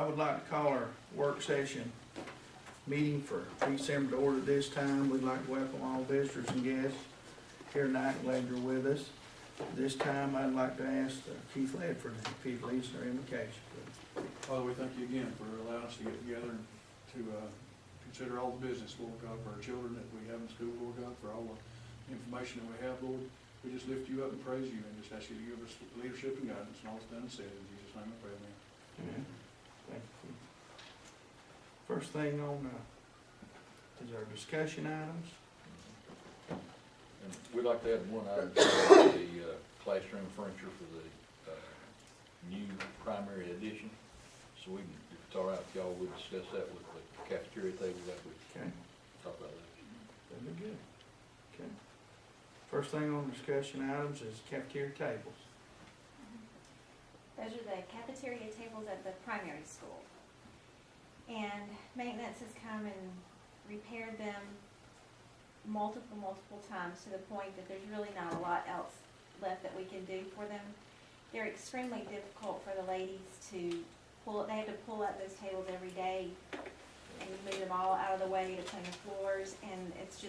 I would like to call our work session meeting for December to order this time. We'd like to welcome all visitors and guests here tonight. Glad you're with us. This time, I'd like to ask Keith Ledford if he'd lead us in our invocation. Father, we thank you again for allowing us to get together and to consider all the business, Lord God, for our children that we have in school, Lord God, for all the information that we have, Lord. We just lift you up and praise you and just ask you to give us leadership and guidance and all that's done and said. In Jesus' name I pray, amen. Amen. Thank you. First thing on is our discussion items. And we'd like to add one item to the classroom furniture for the new primary edition. So we can, if it's all right, if y'all would discuss that with the cafeteria tables, that we Okay. talk about that. That'd be good. Okay. First thing on discussion items is cafeteria tables. Those are the cafeteria tables at the primary school. And maintenance has come and repaired them multiple times to the point that there's really not a lot else left that we can do for them. They're extremely difficult for the ladies to pull. They have to pull up those tables every day and move them all out of the way to clean the floors, and it's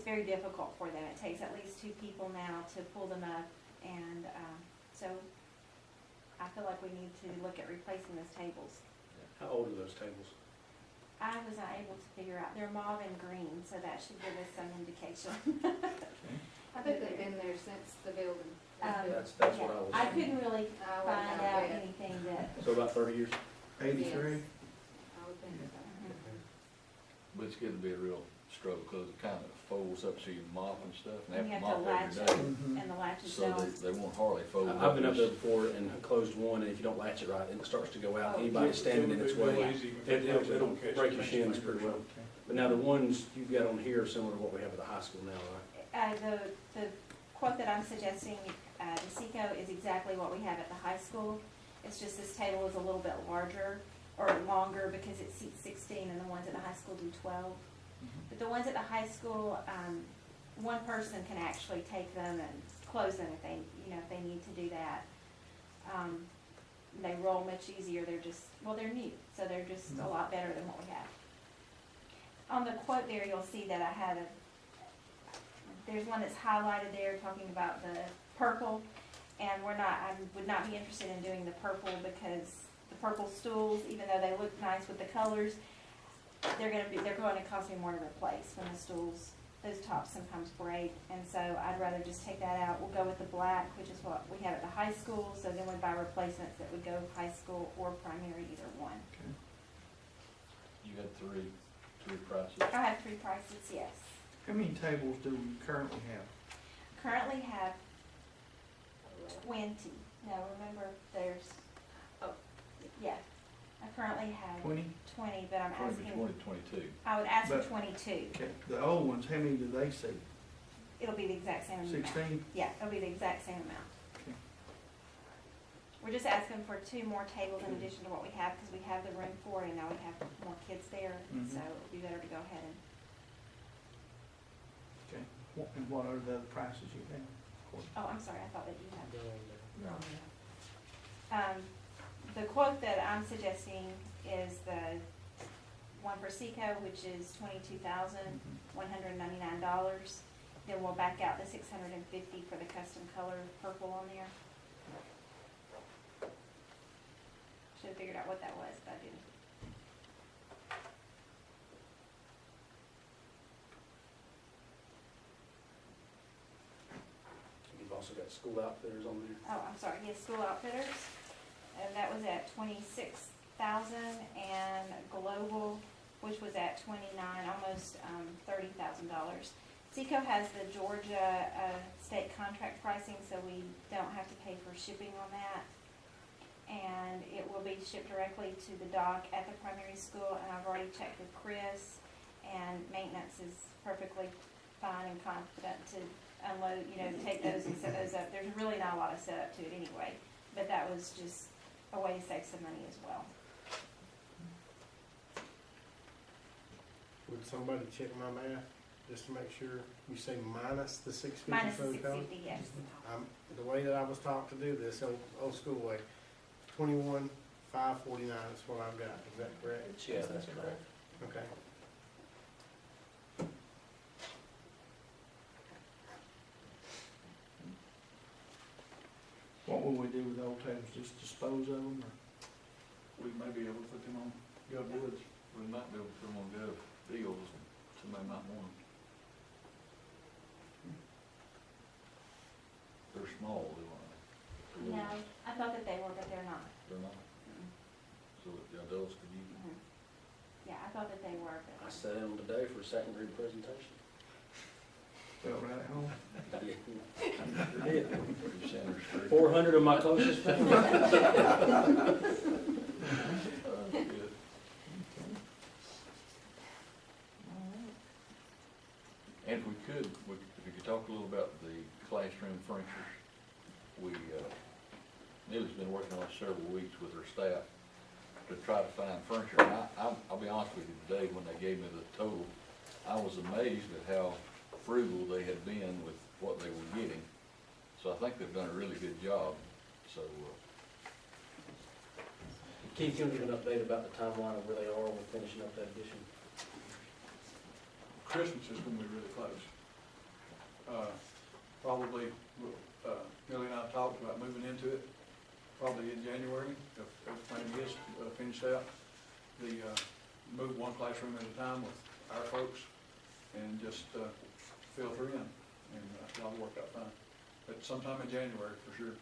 very difficult for them. It takes at least 2 people now to pull them up, and so I feel like we need to look at replacing those tables. How old are those tables? I was not able to figure out, they're mauve and green, so that should give us some indication. I bet they've been there since the building. That's Yeah, what I was. I couldn't really I would find not out bet. anything that, So about 30 years? 83. I would think so. But it's getting to be a real struggle because it kind of folds up so you mop and stuff and and you have have to to mop latch every day. it, Mhm. and the latches So don't. they won't hardly fold up. I've been up there before and closed one, and if you don't latch it right, it starts to go out. Oh. Anybody standing in its Real way, easy. it'll break your shins pretty well. Okay. But now the ones you've got on here are similar to what we have at the high school now, right? The quote that I'm suggesting, the Seco, is exactly what we have at the high school. It's just this table is a little bit larger, or longer, because it seats 16, and the ones at the high school do 12. But the ones at the high school, one person can actually take them and close them if they need to do that. They roll much easier. They're new, so they're just a lot better than what we have. On the quote there, you'll see that I had there's one that's highlighted there talking about the purple, and I would not be interested in doing the purple because the purple stools, even though they look nice with the colors, they're going to cost me more to replace when the stools, those tops sometimes break, and so I'd rather just take that out. We'll go with the black, which is what we have at the high school, so then we buy replacements that would go high school or primary, either one. Okay. You had three prices. I have 3 prices, yes. How many tables do we currently have? Currently have 20. No, remember, yeah. I currently have 20? 20, but I'm 20, asking, 22. I would ask for But- 22. Okay. The old ones, how many do they seat? It'll be the exact same amount. 16? Yeah, it'll be the exact same amount. Okay. We're just asking for 2 more tables in addition to what we have, because we have the room for it, and now we have more kids there, Mhm. so it'd be better to go ahead and, Okay. And what are the other prices you have? oh, I'm sorry, I thought that you had. The quote that I'm suggesting is the one for Seco, which is $22,199. Then we'll back out the $650 for the custom color purple on there. Should have figured out what that was, but I didn't. You've also got school outfitters on there. Oh, I'm sorry, yes, School Outfitters, and that was at $26,000, and Global, which was at $29,000, almost $30,000. Seco has the Georgia state contract pricing, so we don't have to pay for shipping on that, and it will be shipped directly to the dock at the primary school, and I've already checked with Chris, and maintenance is perfectly fine and confident to unload, take those and set those up. There's really not a lot of setup to it anyway, but that was just a way to save some money as well. Would somebody check my math, just to make sure, you say minus the $650 Minus for the color? $650, yes. The way that I was taught to do this, old school way, 21,599 $549 is what I've got, is that correct? Yeah, that's correct. Okay. What will we do with old tables, just dispose of them, or? We may be able to put them on Gov Woods. We might be able to put them on Gov Deals, somebody might want them. They're small, they want them. No, I thought that they were, but they're not. They're not, Mm-mm. so that the adults could use them. Mhm. Yeah, I thought that they were, I but. sat in today for a second grade presentation. Felt right at home? I did. Pretty Sanders Street. 400 of my closest family. Good. And if we could, if we could talk a little about the classroom furniture. Neely's been working on it several weeks with her staff to try to find furniture. And I'll be honest with you, today when they gave me the total, I was amazed at how frugal they had been with what they were getting. So I think they've done a really good job, so, Keith, you want to give an update about the timeline of where they are with finishing up that addition? Christmas is gonna be really close. Probably, Millie and I talked about moving into it, probably in January, if everything is finished out. Move one classroom at a time with our folks and just filter in, and that'll work out fine. But sometime in January, for sure.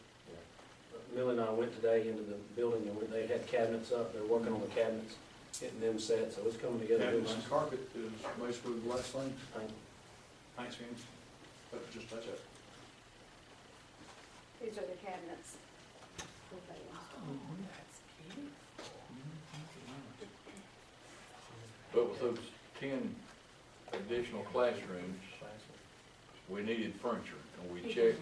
Millie and I went today into the building, and they had cabinets up, they're working on the cabinets, getting them set, so it's coming together real Cabinets nice. and carpet is basically the last thing, Thank you. paint scheme, but just that's it. These are the cabinets. but with those 10 additional classrooms, we needed furniture, and we checked,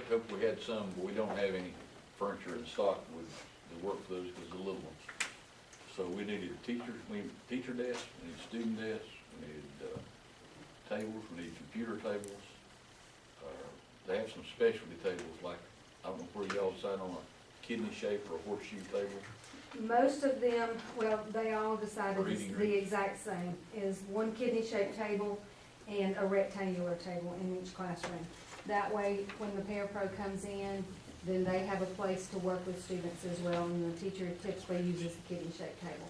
hope we had some, but we don't have any furniture in stock with the work for those, because the little ones. So we needed teacher desks, we needed student desks, we needed, tables, we needed computer tables. They have some specialty tables, like, I don't know where y'all decide on a kidney shape or a horseshoe table. Most of them, well, they all decided it's Reading the room. exact same, is one kidney-shaped table and a rectangular table in each classroom. That way, when the parapro comes in, then they have a place to work with students as well, and the teacher typically uses the kidney-shaped table.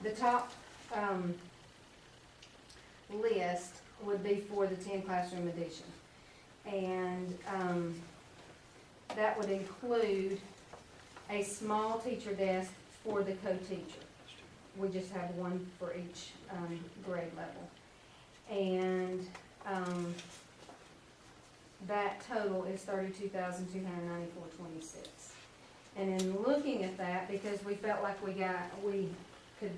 The top, list would be for the 10 classroom edition. And, that would include a small teacher desk for the co-teacher. We just have one for each grade level. And that total is $32,294.26. And in looking at that, because we felt like we could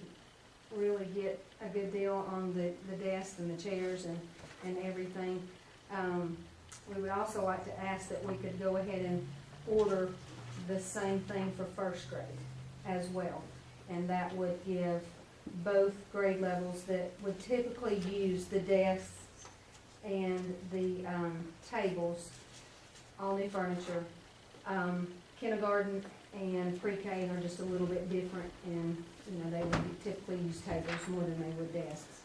really get a good deal on the desks and the chairs and everything, we would also like to ask that we could go ahead and order the same thing for first grade as well. And that would give both grade levels that would typically use the desks and the tables, all new furniture. Kindergarten and pre-K are just a little bit different, and they would typically use tables more than they would desks.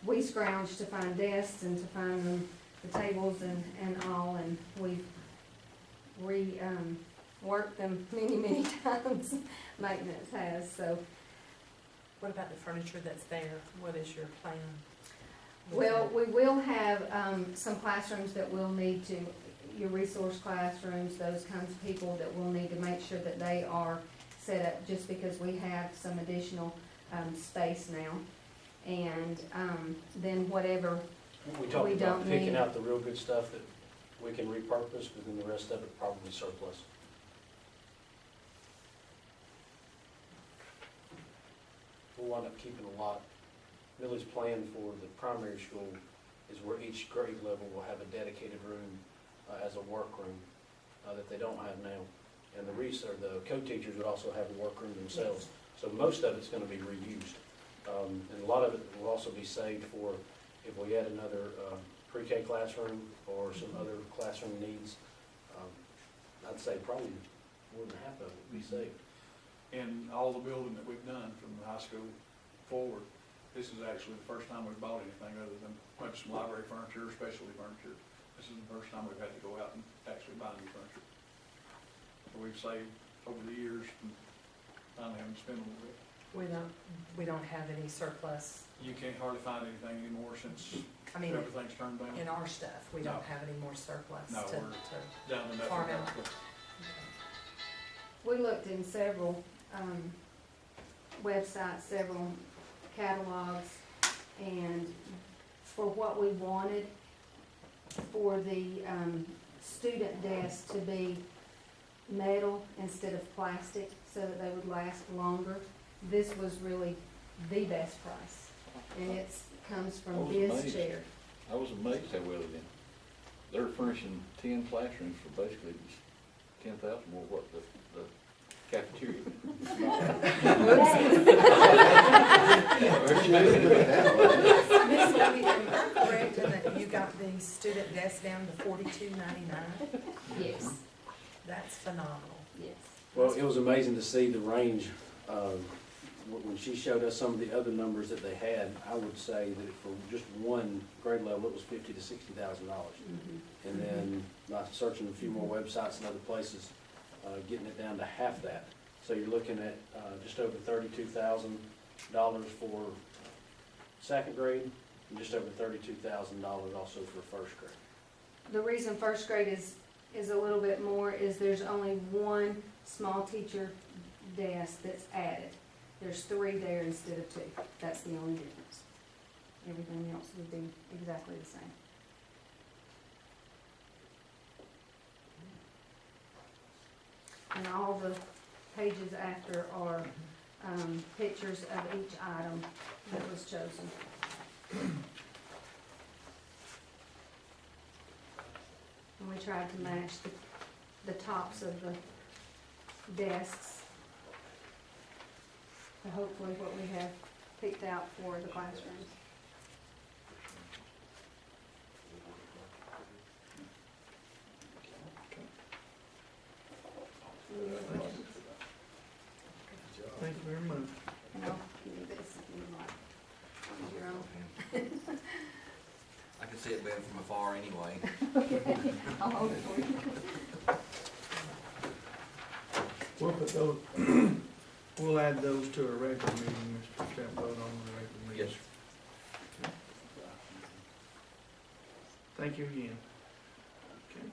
We scrounged to find desks and to find the tables and all, and we've worked them many times, maintenance has, so. What about the furniture that's there? What is your plan? Well, we will have some classrooms that will need to, your resource classrooms, those kinds of people that will need to make sure that they are set up, just because we have some additional space now. And then whatever We talked we about don't picking need. out the real good stuff that we can repurpose, but then the rest of it probably surplus. We'll wind up keeping a lot. Millie's plan for the primary school is where each grade level will have a dedicated room as a workroom that they don't have now. And the co-teachers would also have a workroom themselves. So most of it's going to be reused. And a lot of it will also be saved for if we add another pre-K classroom or some other classroom needs. I'd say probably more than half of it would be saved. in all the building that we've done from the high school forward, this is actually the first time we've bought anything other than maybe some library furniture, or specialty furniture. This is the first time we've had to go out and actually buy new furniture. So we've saved over the years and finally having to spend a little bit. We don't have any surplus, You can't hardly find anything anymore since I mean, everything's turned down. in our stuff, we No. don't have any more surplus No, to, we're down to nothing. farm out. We looked in several, websites, several catalogs, and for what we wanted, for the, student desks to be metal instead of plastic, so that they would last longer, this was really the best price. And it's, comes I from was Biz amazed. Chair. I was amazed how well they did. They're furnishing 10 classrooms for basically just 10,000 more what the cafeteria. Miss Debbie, am I correct in that you got the student desk down to $42.99? Yes, That's phenomenal. yes. Well, it was amazing to see the range. When she showed us some of the other numbers that they had, I would say that for just one grade level, it was $50,000 to $60,000. And then, by searching a few more websites and other places, getting it down to half that. So you're looking at just over $32,000 for second grade, and just over $32,000 also for first grade. The reason first grade is a little bit more is there's only one small teacher desk that's added. There's 3 there instead of 2. That's the only difference. Everything else would be exactly the same. And all the pages after are pictures of each item that was chosen. And we tried to match the tops of the desks to hopefully what we have picked out for the classrooms. Thank you very much. And I'll give you this if you like. Use your own. I can see it being from afar anyway. I'll hold it for you. We'll put those, we'll add those to a regular meeting, Mr. Step, vote on the regular meeting. Yes, sir. Thank you again. Okay.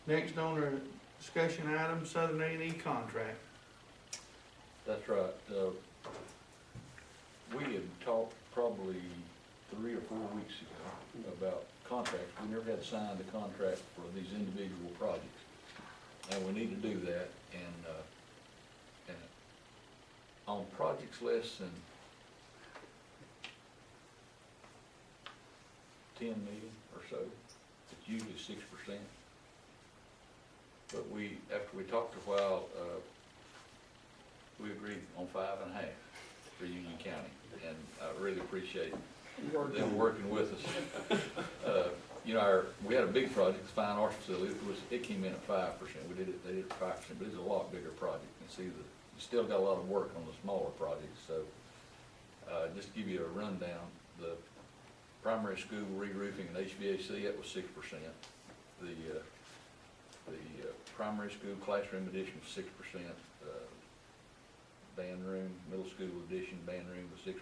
Next on our discussion item, Southern A&E contract. That's right. We had talked probably 3 or 4 weeks ago about contracts. We never had signed a contract for these individual projects. And we need to do that, and on projects less than 10 million or so, it's usually 6%. But after we talked a while, we agreed on 5.5 for Union County, and I really appreciate them working with us. You know, we had a big project, the fine arts facility. It came in at 5%. They did it at 5%, but it's a lot bigger project. You still got a lot of work on the smaller projects. So, just to give you a rundown, the primary school re-roofing and HVAC, that was 6%. The primary school classroom addition was 6%. Band room, middle school addition, band room was 6%.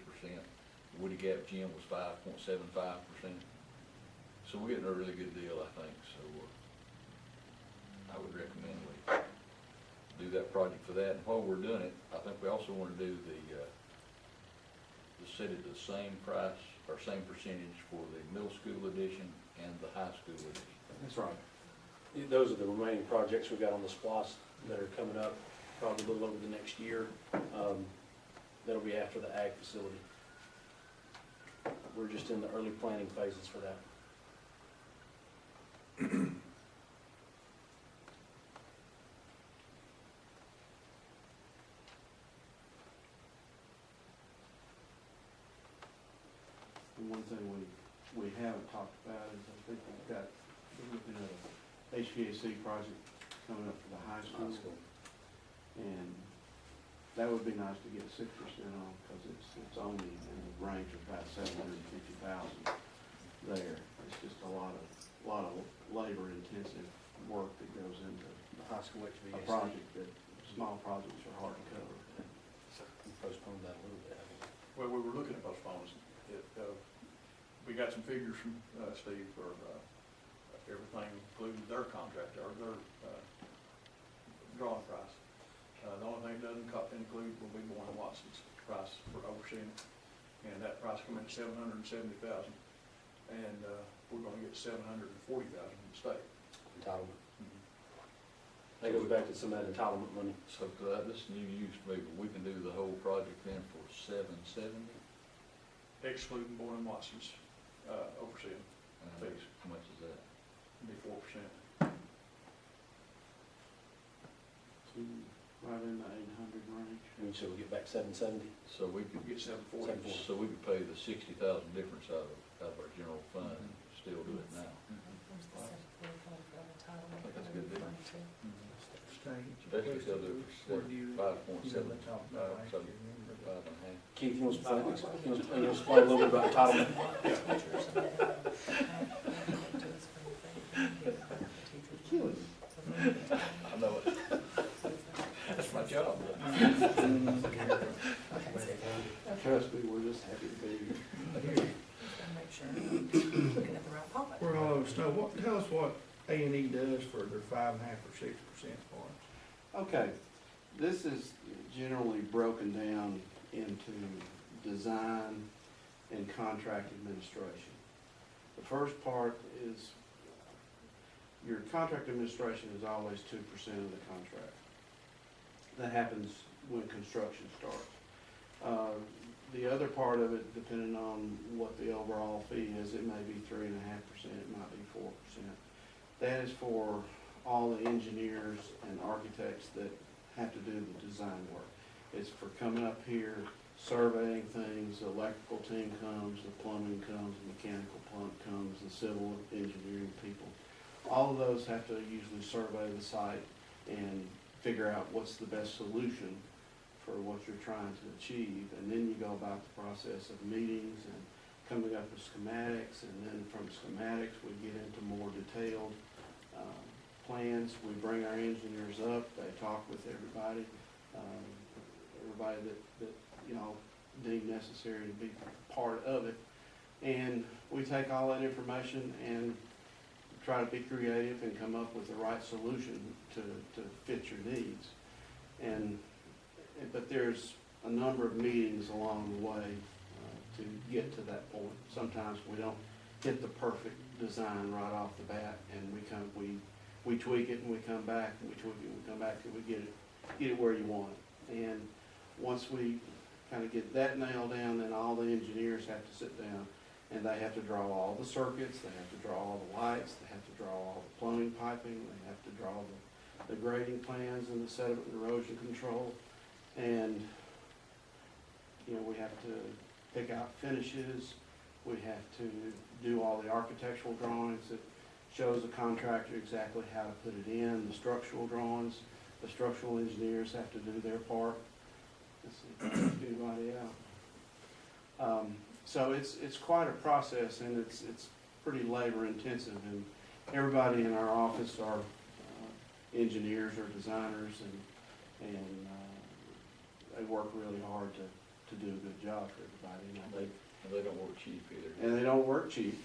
Woody Gap Gym was 5.75%. So we're getting a really good deal, I think. So I would recommend we do that project for that. And while we're doing it, I think we also want to do the set it to the same price or same percentage for the middle school edition and the high school edition. That's right. Those are the remaining projects we've got on the SPLOST that are coming up, probably a little over the next year. That'll be after the ag facility. We're just in the early planning phases for that. And one thing we haven't talked about is I think we're looking at a HVAC project coming up for the high school. And that would be nice to get 6% on, because it's only in the range of about 750,000 there. It's just a lot of labor-intensive work that goes into The high school a HVAC. project that, small projects are hard to cover. Postponed that a little bit. Well, we were looking at postponing it. We got some figures from Steve for everything, including their contract, or their drawing price. The only thing it doesn't include will be Bourne and Watson's price for overseeing it. And that price come in at $770,000. And we're gonna get $740,000 from the state. Entitlement. That goes back to some of that entitlement money. So this new use, maybe we can do the whole project then for $770? Excluding Bourne and Watson's overseeing fees. How much is that? Be 4%. So right in the 800 range. And so we get back 770. So we could Get 740. So we could pay the 60,000 difference out of our general fund and still do it now. I think that's a good deal. Especially if they'll do it for 5.7, They talked about last year, remember that? 5.5. Keith, you want to explain a little bit about entitlement? I know it. That's my job. Trust me, we're just happy to be here. We're all over snow. Tell us what A&E does for their 5.5% or 6% part. Okay, this is generally broken down into design and contract administration. The first part is, your contract administration is always 2% of the contract. That happens when construction starts. The other part of it, depending on what the overall fee is, it may be 3.5%, it might be 4%. That is for all the engineers and architects that have to do the design work. It's for coming up here, surveying things, the electrical team comes, the plumbing comes, the mechanical pump comes, the civil engineering people. All of those have to usually survey the site and figure out what's the best solution for what you're trying to achieve. And then you go about the process of meetings and coming up with schematics, and then from schematics we get into more detailed plans. We bring our engineers up, they talk with everybody, that you know deemed necessary to be part of it. And we take all that information and try to be creative and come up with the right solution to fit your needs. But there's a number of meetings along the way to get to that point. Sometimes we don't get the perfect design right off the bat, and we tweak it and we come back, and we tweak it and we come back till we get it where you want it. And once we kind of get that nailed down, then all the engineers have to sit down and they have to draw all the circuits, they have to draw all the lights, they have to draw all the plumbing piping, they have to draw the grading plans and the sediment and erosion control. And, you know, we have to pick out finishes, we have to do all the architectural drawings that shows the contractor exactly how to put it in, the structural drawings, the structural engineers have to do their part. Let's see, anybody out? So it's quite a process, and it's pretty labor intensive, and everybody in our office are engineers or designers, and they work really hard to do a good job for everybody. And they don't work cheap either. And they don't work cheap.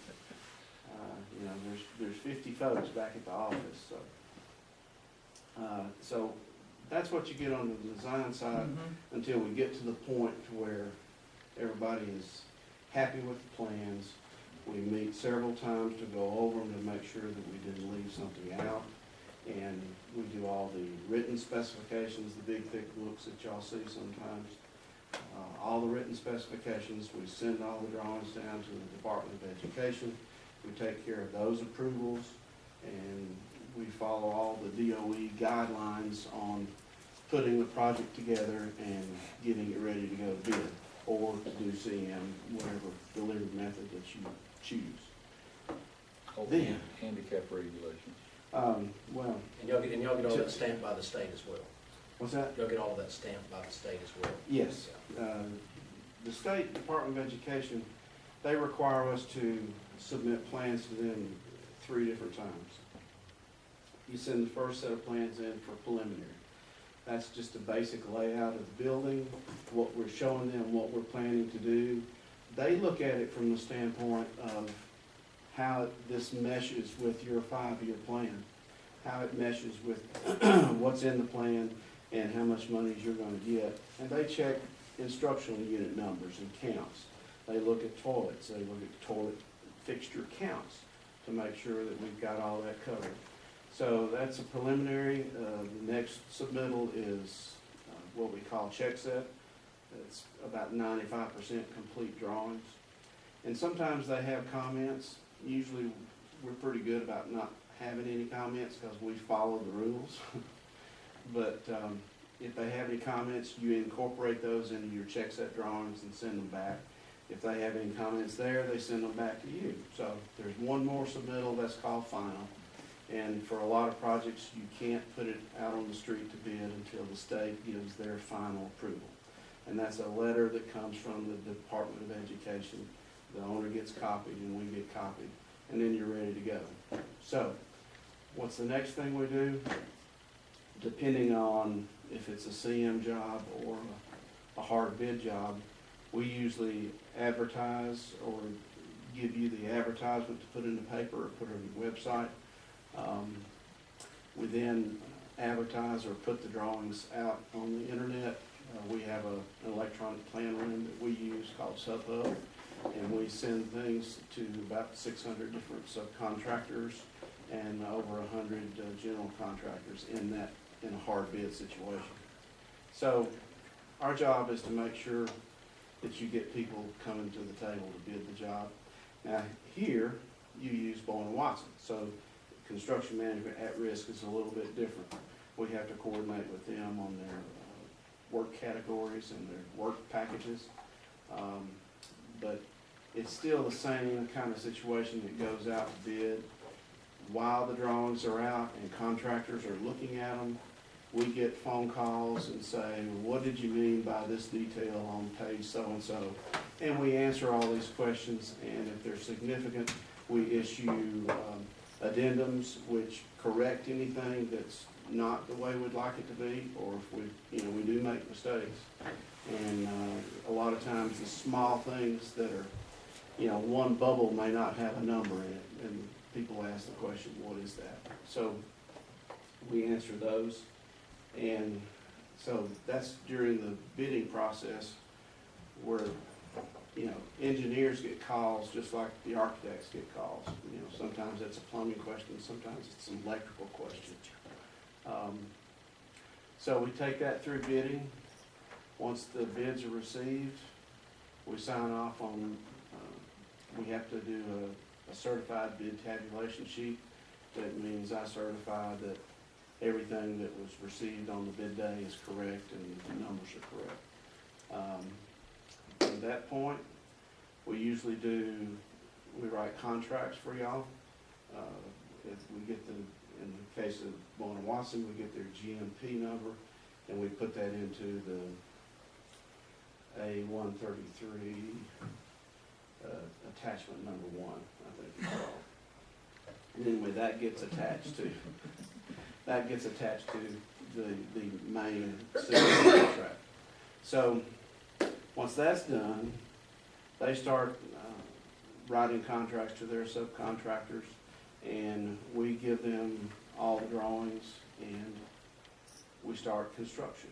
You know, there's 50 folks back at the office, so that's what you get on the design side until we get to the point to where everybody is happy with the plans. We meet several times to go over them to make sure that we didn't leave something out. And we do all the written specifications, the big thick books that y'all see sometimes. All the written specifications, we send all the drawings down to the Department of Education. We take care of those approvals, and we follow all the DOE guidelines on putting the project together and getting it ready to go to bid, or to do CM, whatever delivery method that you choose. Oh, Then- handicap regulations. Well, And y'all get all that stamped by the state as well. What's that? They'll get all of that stamped by the state as well. Yes. The State Department of Education, they require us to submit plans to them 3 different times. You send the first set of plans in for preliminary. That's just a basic layout of the building, what we're showing them, what we're planning to do. They look at it from the standpoint of how this meshes with your 5-year plan, how it meshes with what's in the plan and how much money you're gonna get. And they check instructional unit numbers and counts. They look at toilets, they look at toilet fixture counts to make sure that we've got all that covered. So that's a preliminary. The next submittal is what we call check set. It's about 95% complete drawings. And sometimes they have comments. Usually we're pretty good about not having any comments because we follow the rules. But if they have any comments, you incorporate those into your check set drawings and send them back. If they have any comments there, they send them back to you. So there's one more submittal that's called final. And for a lot of projects, you can't put it out on the street to bid until the state gives their final approval. And that's a letter that comes from the Department of Education. The owner gets copied and we get copied, and then you're ready to go. So, what's the next thing we do? Depending on if it's a CM job or a hard bid job, we usually advertise or give you the advertisement to put in the paper or put it on the website. We then advertise or put the drawings out on the internet. We have an electronic plan room that we use called SubHub, and we send things to about 600 different subcontractors and over 100 general contractors in a hard bid situation. So our job is to make sure that you get people coming to the table to bid the job. Now here you use BOE Watson, so construction management at risk is a little bit different. We have to coordinate with them on their work categories and their work packages. But it's still the same kind of situation that goes out to bid. While the drawings are out and contractors are looking at them, we get phone calls and say, what did you mean by this detail on page so-and-so? And we answer all these questions, and if they're significant, we issue addendums which correct anything that's not the way we'd like it to be, or if we do make mistakes. And a lot of times the small things that are, one bubble may not have a number in it, and people ask the question, what is that? So we answer those, and so that's during the bidding process where engineers get calls just like the architects get calls. Sometimes it's a plumbing question, sometimes it's an electrical question. So we take that through bidding. Once the bids are received, we sign off on, we have to do a certified bid tabulation sheet. That means I certify that everything that was received on the bid day is correct and the numbers are correct. At that point, we write contracts for y'all. If we get in the case of BOE Watson, we get their GMP number, and we put that into the A133 attachment number 1, I think it's called. And anyway, that gets attached to the main civil contract. So once that's done, they start writing contracts to their subcontractors, and we give them all the drawings, and we start construction.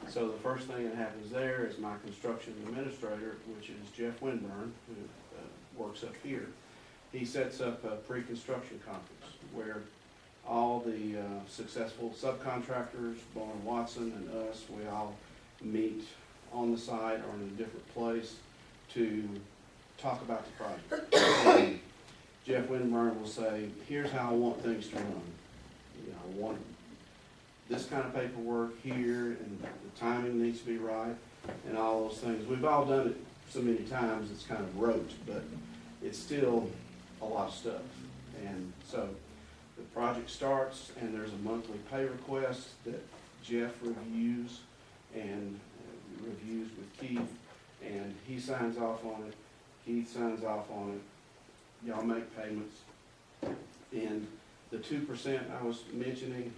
So the first thing that happens there is my construction administrator, which is Jeff Winburn, who works up here. He sets up a pre-construction conference where all the successful subcontractors, BOE Watson and us, we all meet on the site or in a different place to talk about the project. Jeff Winburn will say, here's how I want things to run. I want this kind of paperwork here, and the timing needs to be right, and all those things. We've all done it so many times, it's kind of rote, but it's still a lot of stuff. And so the project starts, and there's a monthly pay request that Jeff reviews and reviews with Keith, and he signs off on it, Keith signs off on it, y'all make payments. And the 2% I was mentioning,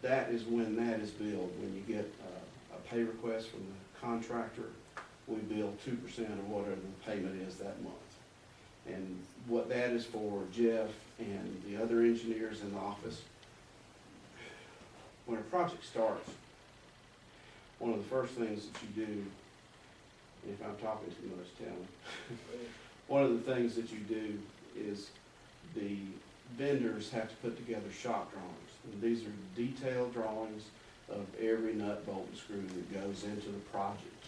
that is when that is billed. When you get a pay request from the contractor, we bill 2% of whatever the payment is that month. And what that is for Jeff and the other engineers in the office, when a project starts, one of the first things that you do, if I'm talking too much, tell me. One of the things that you do is the vendors have to put together shop drawings. And these are detailed drawings of every nut, bolt, and screw that goes into the project.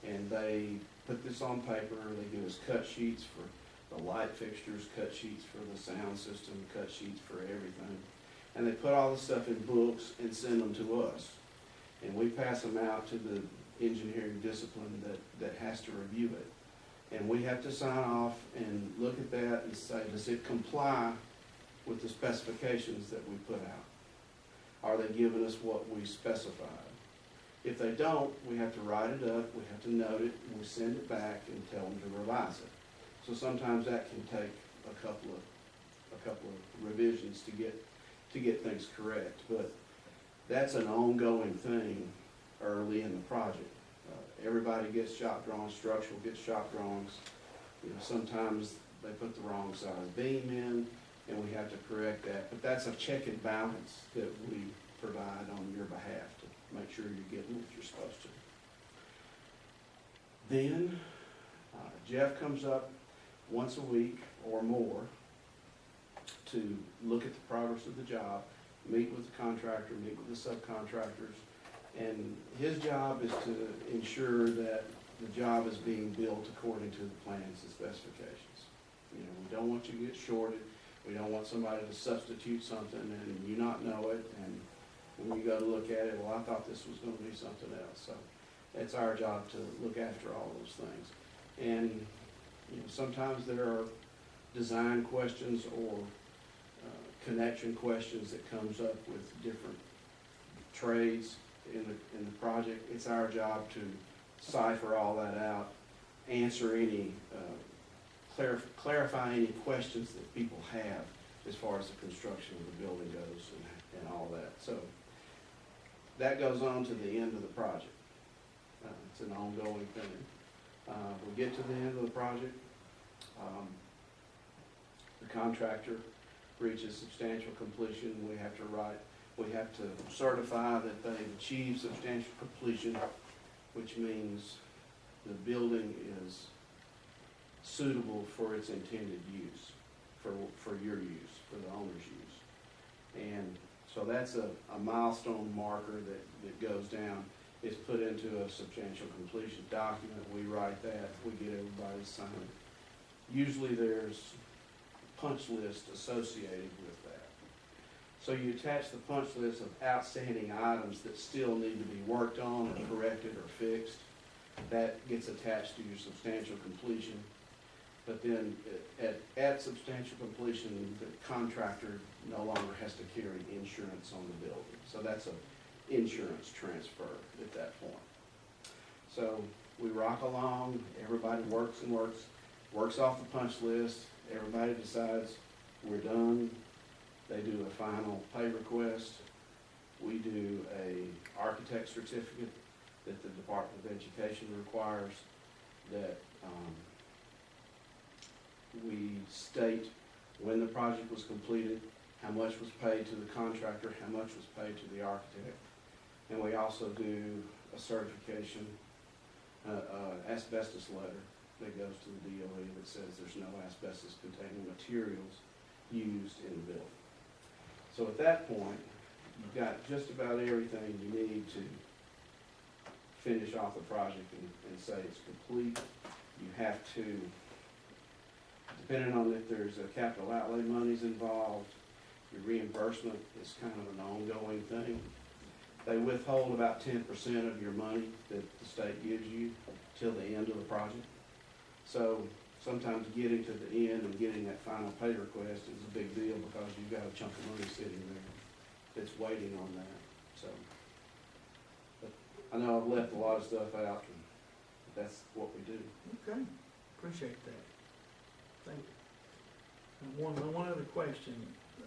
And they put this on paper, they give us cut sheets for the light fixtures, cut sheets for the sound system, cut sheets for everything. And they put all the stuff in books and send them to us. And we pass them out to the engineering discipline that has to review it. And we have to sign off and look at that and say, does it comply with the specifications that we put out? Are they giving us what we specified? If they don't, we have to write it up, we have to note it, and we send it back and tell them to revise it. So sometimes that can take a couple of revisions to get things correct. But that's an ongoing thing early in the project. Everybody gets shop drawings, structural gets shop drawings. You know, sometimes they put the wrong size beam in, and we have to correct that. But that's a check and balance that we provide on your behalf to make sure you're getting what you're supposed to. Then Jeff comes up once a week or more to look at the progress of the job, meet with the contractor, meet with the subcontractors, and his job is to ensure that the job is being built according to the plans and specifications. You know, we don't want you to get shorted. We don't want somebody to substitute something and you not know it, and when you go to look at it, well, I thought this was going to be something else. So it's our job to look after all those things. And you know, sometimes there are design questions or connection questions that comes up with different trades in the project. It's our job to cipher all that out, answer any, clarify any questions that people have as far as the construction of the building goes and all that. So that goes on to the end of the project. It's an ongoing thing. We get to the end of the project. The contractor reaches substantial completion. We have to certify that they've achieved substantial completion, which means the building is suitable for its intended use, for your use, for the owner's use. And so that's a milestone marker that goes down. It's put into a substantial completion document. We write that, we get everybody to sign it. Usually there's punch list associated with that. So you attach the punch list of outstanding items that still need to be worked on or corrected or fixed. That gets attached to your substantial completion. But then at substantial completion, the contractor no longer has to carry insurance on the building. So that's an insurance transfer at that point. So we rock along, everybody works and works off the punch list. Everybody decides we're done. They do a final pay request. We do a architect certificate that the Department of Education requires, that we state when the project was completed, how much was paid to the contractor, how much was paid to the architect. And we also do a certification, asbestos letter that goes to the DOE that says there's no asbestos containing materials used in the building. So at that point, you've got just about everything you need to finish off the project and say it's complete. You have to, depending on if there's a capital outlay monies involved, your reimbursement is kind of an ongoing thing. They withhold about 10% of your money that the state gives you till the end of the project. So sometimes getting to the end and getting that final pay request is a big deal because you've got a chunk of money sitting there that's waiting on that. So, but I know I've left a lot of stuff out, and that's what we do. Okay, appreciate that. Thank you. And one other question,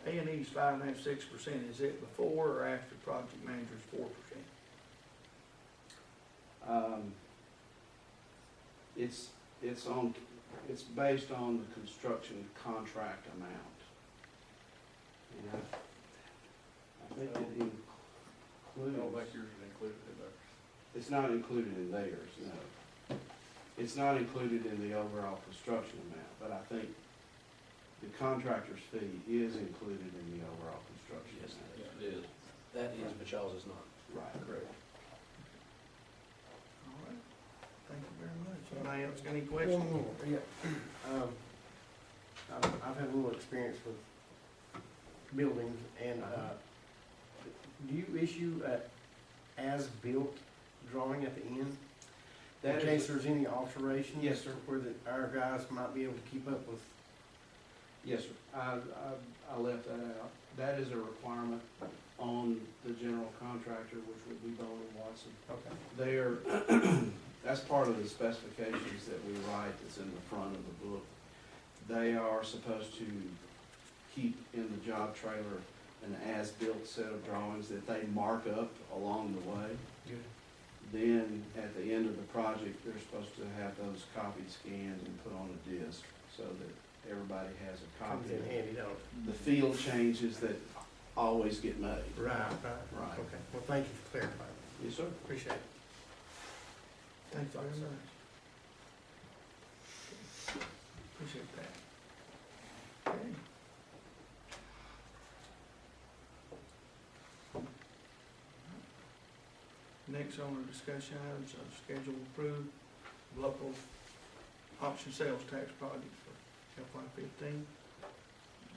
A&E's 5.5%, 6%, is it before or after project manager's 4%? It's based on the construction contract amount. And I think it I don't think includes, yours is included in there. it's not included in theirs, no. It's not included in the overall construction amount, but I think the contractor's fee is included in the overall construction Yes, amount. Yes, it is. That is, but y'all's is not. Right. Correct. All right, thank you very much. Anybody else got any questions? One more, yeah. I've had a little experience with buildings, and, do you issue a as-built drawing at the end? In That case is, there's any alterations? Yes, sir. Where our guys might be able to keep up with. yes, sir, I left that out. That is a requirement on the general contractor, which would be BOE Watson. Okay. They are, that's part of the specifications that we write that's in the front of the book. They are supposed to keep in the job trailer an as-built set of drawings that they mark up along the way. Good. Then, at the end of the project, they're supposed to have those copies scanned and put on a disc so that everybody has a Comes copy. in handy, don't it? The field changes that always get made. Right. Right. Okay, well, thank you for clarifying. Yes, sir. Appreciate it. Thank you very much. Appreciate that. Okay. Next on our discussion items, schedule approved local option sales tax project for FY15.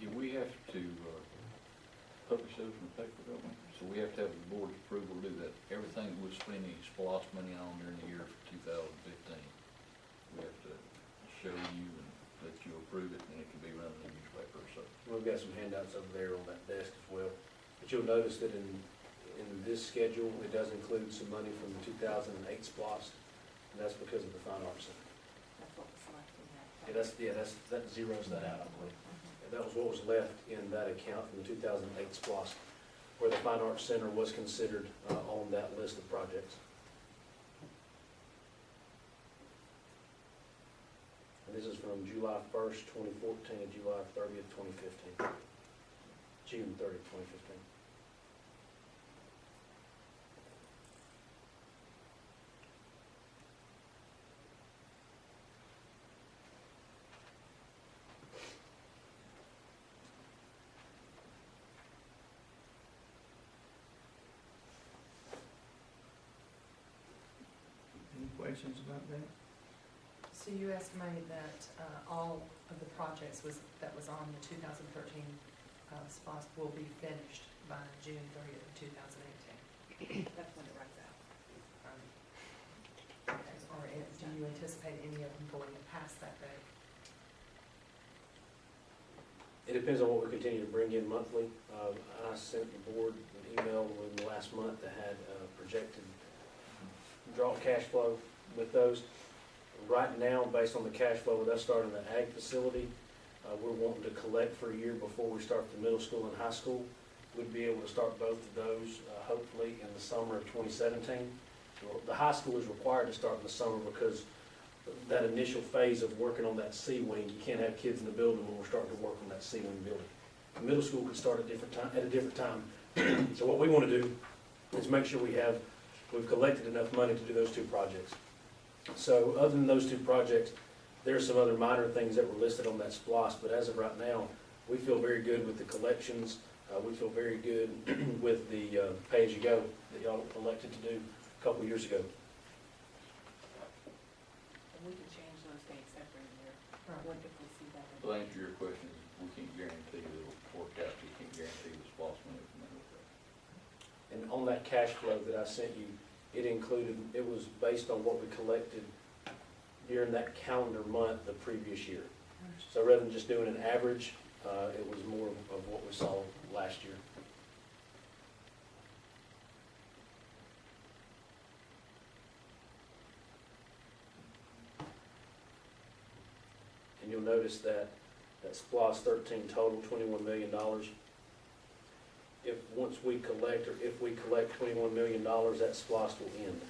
Yeah, we have to, publish those in the paper, don't we? So we have to have the board's approval to do that. Everything we're spending SPLOST money on during the year for 2015. We have to show you and let you approve it, and it can be run in the newspaper, so. We've got some handouts over there on that desk as well. But you'll notice that in this schedule, it does include some money from the 2008 SPLOST, and that's because of the Fine Arts Center. That's what was left in that. That zeroes that out, I believe. And that was what was left in that account from the 2008 SPLOST, where the Fine Arts Center was considered on that list of projects. And this is from July 1st, 2014 to July 30th, 2015. June 30th, 2015. Any questions about that? So you estimated that all of the projects that was on the 2013 SPOS will be finished by June 30th of 2018? That's when it runs out. Or do you anticipate any of them going past that date? It depends on what we continue to bring in monthly. I sent the board an email in the last month that had projected draw cash flow with those. Right now, based on the cash flow with us starting the ag facility, we're wanting to collect for a year before we start the middle school and high school. We'd be able to start both of those hopefully in the summer of 2017. The high school is required to start in the summer because that initial phase of working on that C wing, you can't have kids in the building when we're starting to work on that C wing building. The middle school could start at a different time. So what we want to do is make sure we've collected enough money to do those two projects. So other than those two projects, there's some other minor things that were listed on that SPLOST, but as of right now, we feel very good with the collections. We feel very good with the pay-as-you-go that y'all elected to do a couple years ago. We can change those dates every year. What if we see that? To answer your question, we can't guarantee that it'll work out, we can't guarantee the SPLOST money will come in with that. And on that cash flow that I sent you, it was based on what we collected during that calendar month the previous year. So rather than just doing an average, it was more of what we saw last year. you'll notice that SPLOST 13 total, $21 million. Once we collect, or if we collect $21 million, that SPLOST will end.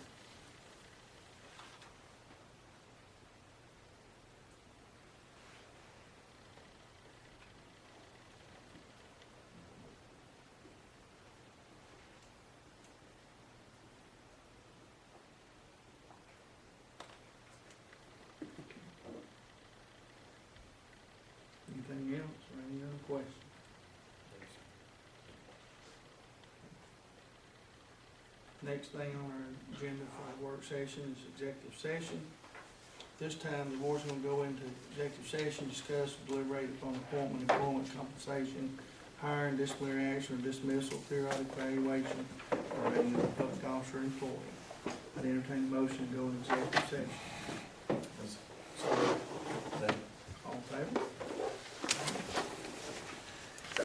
Anything else or any other questions? Next thing on our agenda for our work session is executive session. This time, the board's gonna go into executive session, discuss, deliberate upon appointment, employment, compensation, hiring, disciplinary action, or dismissal, periodic evaluation, or rating of a public officer or employee. I'd entertain a motion to go into executive session.